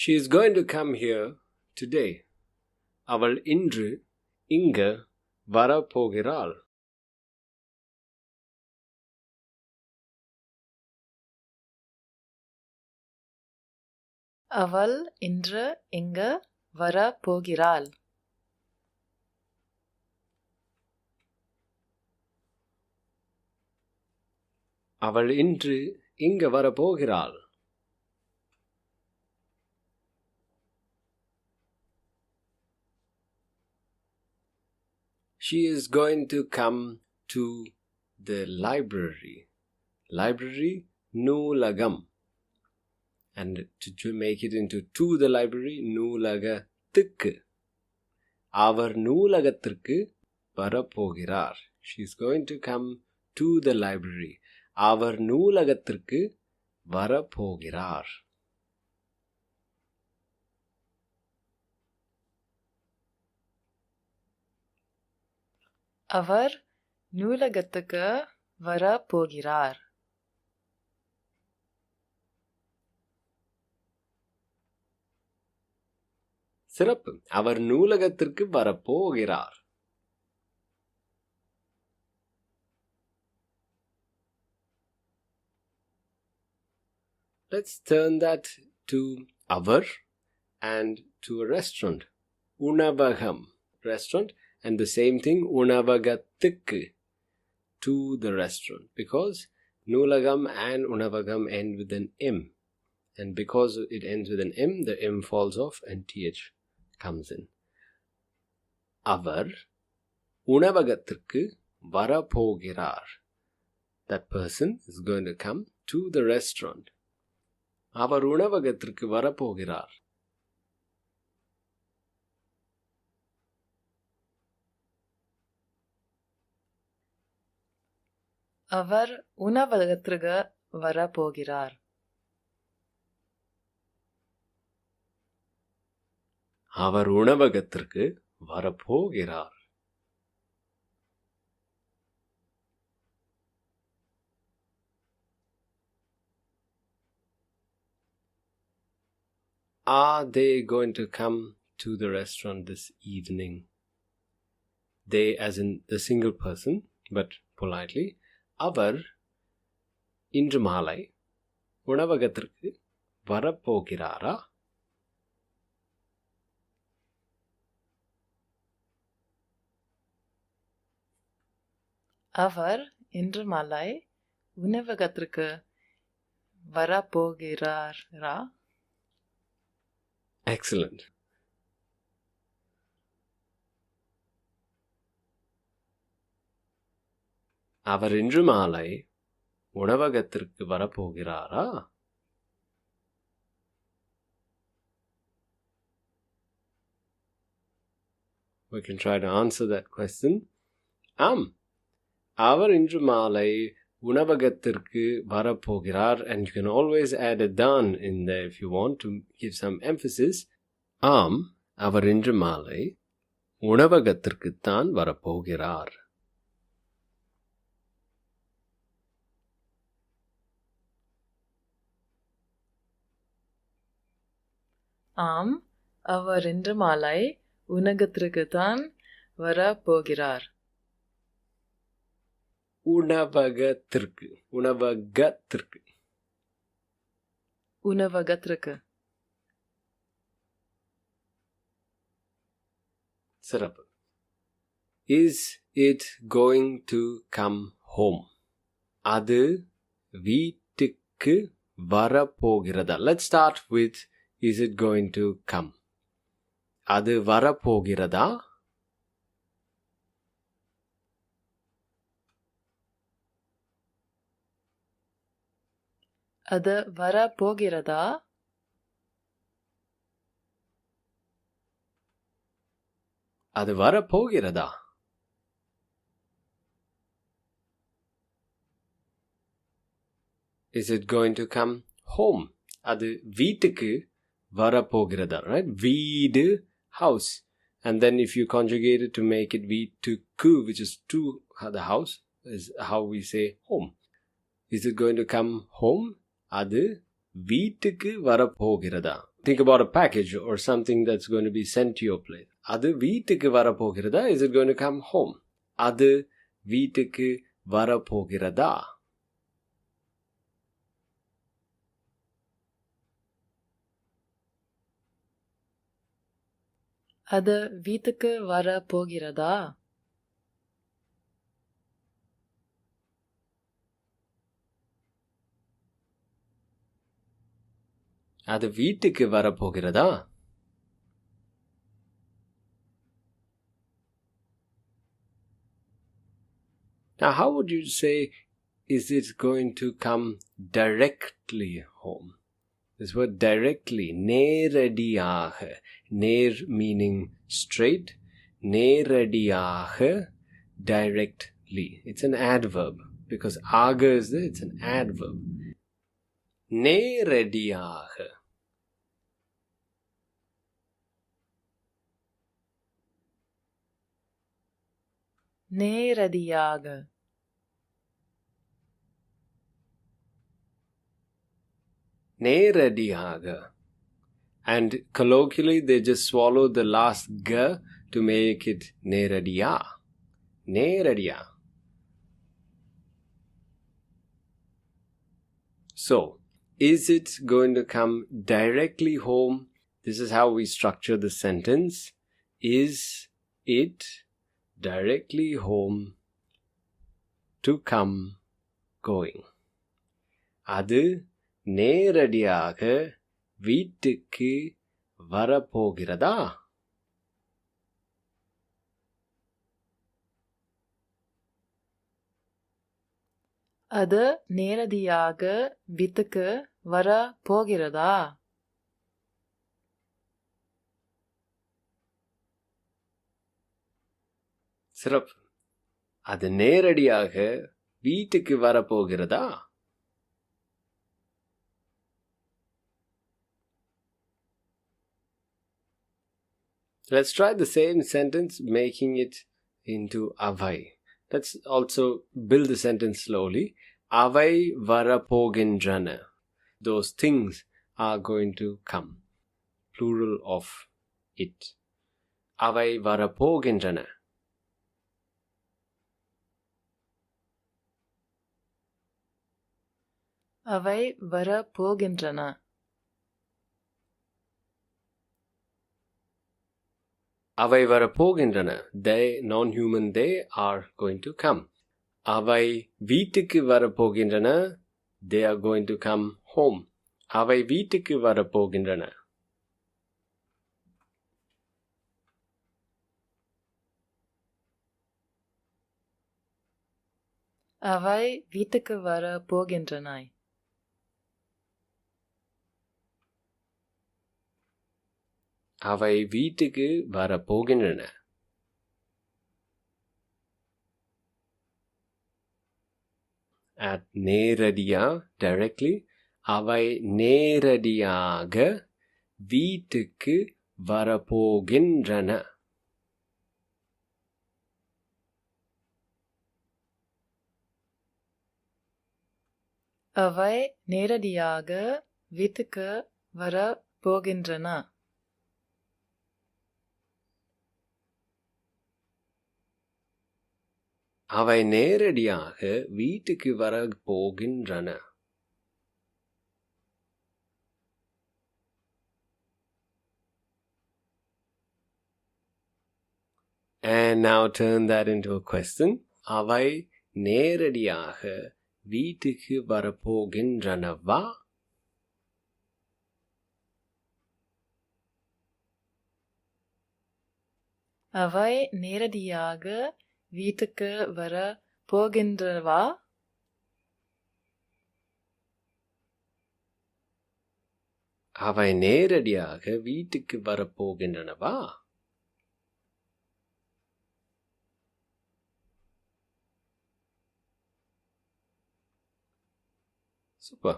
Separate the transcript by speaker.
Speaker 1: She is going to come here today. அவள் இன்று இங்க வரப்போகிறாள்.
Speaker 2: அவள் இன்று இங்க வரப்போகிறாள்.
Speaker 1: அவள் இன்று இங்க வரப்போகிறாள். She is going to come to the library. Library, நூலகம். And to make it into to the library, நூலகத்துக்கு. அவர் நூலகத்திற்கு வரப்போகிறார். She is going to come to the library. அவர் நூலகத்திற்கு வரப்போகிறார்.
Speaker 2: அவர் நூலகத்துக்கு வரப்போகிறார்.
Speaker 1: சிறப்பு. அவர் நூலகத்திற்கு வரப்போகிறார். Let's turn that to our and to a restaurant. உணவகம், restaurant, and the same thing, உணவகத்துக்கு, to the restaurant, because நூலகம் and உணவகம் end with an M, and because it ends with an M, the M falls off and TH comes in. அவர் உணவகத்திற்கு வரப்போகிறார். That person is going to come to the restaurant. அவர் உணவகத்திற்கு வரப்போகிறார்.
Speaker 2: அவர் உணவகத்திற்கு வரப்போகிறார்.
Speaker 1: அவர் உணவகத்திற்கு வரப்போகிறார். Are they going to come to the restaurant this evening? They as in the single person, but politely. அவர் இன்று மாலை உணவகத்திற்கு வரப்போகிறாரா?
Speaker 2: அவர் இன்று மாலை உணவகத்திற்கு வரப்போகிறாரா?
Speaker 1: Excellent. அவர் இன்று மாலை உணவகத்திற்கு வரப்போகிறாரா? We can try to answer that question. அவர் இன்று மாலை உணவகத்திற்கு வரப்போகிறார், and you can always add a dan in there if you want to give some emphasis. அவர் இன்று மாலை உணவகத்திற்குத்தான் வரப்போகிறார்.
Speaker 2: அவர் இன்று மாலை உணவகத்திற்குத்தான் வரப்போகிறார்.
Speaker 1: உணவகத்திற்கு, உணவகத்திற்கு,
Speaker 2: உணவகத்திற்கு.
Speaker 1: சிறப்பு. Is it going to come home? அது வீட்டுக்கு வரப்போகிறதா? Let's start with is it going to come? அது வரப்போகிறதா?
Speaker 2: அது வரப்போகிறதா?
Speaker 1: அது வரப்போகிறதா? Is it going to come home? அது வீட்டுக்கு வரப்போகிறதா, right? வீடு, house. And then if you conjugate it to make it வீட்டுக்கு, which is to the house, is how we say home. Is it going to come home? அது வீட்டுக்கு வரப்போகிறதா? Think about a package or something that's going to be sent to your place. அது வீட்டுக்கு வரப்போகிறதா? Is it going to come home? அது வீட்டுக்கு வரப்போகிறதா?
Speaker 2: அது வீட்டுக்கு வர போகிறதா?
Speaker 1: அது வீட்டுக்கு வரப்போகிறதா? Now, how would you say, is it going to come directly home? This word directly, நேரடியாக. நேர் meaning straight, நேரடியாக, directly. It's an adverb because aga is there, it's an adverb. நேரடியாக.
Speaker 2: நேரடியாக.
Speaker 1: நேரடியாக. And colloquially, they just swallow the last g to make it நேரடியா. நேரடியா. So, is it going to come directly home? This is how we structure the sentence. Is it directly home to come going? அது நேரடியாக வீட்டுக்கு வரப்போகிறதா?
Speaker 2: அது நேரடியாக வீட்டுக்கு வர போகிறதா?
Speaker 1: சிறப்பு. அது நேரடியாக வீட்டுக்கு வரப்போகிறதா? Let's try the same sentence, making it into avai. Let's also build the sentence slowly. Avai varapogindrana. Those things are going to come. Plural of it. Avai varapogindrana.
Speaker 2: அவை வர போகின்றன.
Speaker 1: அவை வரப்போகின்றன. They, non-human they, are going to come. அவை வீட்டுக்கு வரப்போகின்றன. They are going to come home. அவை வீட்டுக்கு வரப்போகின்றன.
Speaker 2: அவை வீட்டுக்கு வர போகின்றன.
Speaker 1: அவை வீட்டுக்கு வரப்போகின்றன. At நேரடியா, directly. அவை நேரடியாக வீட்டுக்கு வரப்போகின்றன.
Speaker 2: அவை நேரடியாக வீட்டுக்கு வர போகின்றன.
Speaker 1: அவை நேரடியாக வீட்டுக்கு வரப்போகின்றன. And now turn that into a question. அவை நேரடியாக வீட்டுக்கு வரப்போகின்றனவா?
Speaker 2: அவை நேரடியாக வீட்டுக்கு வர போகின்றனவா?
Speaker 1: அவை நேரடியாக வீட்டுக்கு வரப்போகின்றனவா? Super.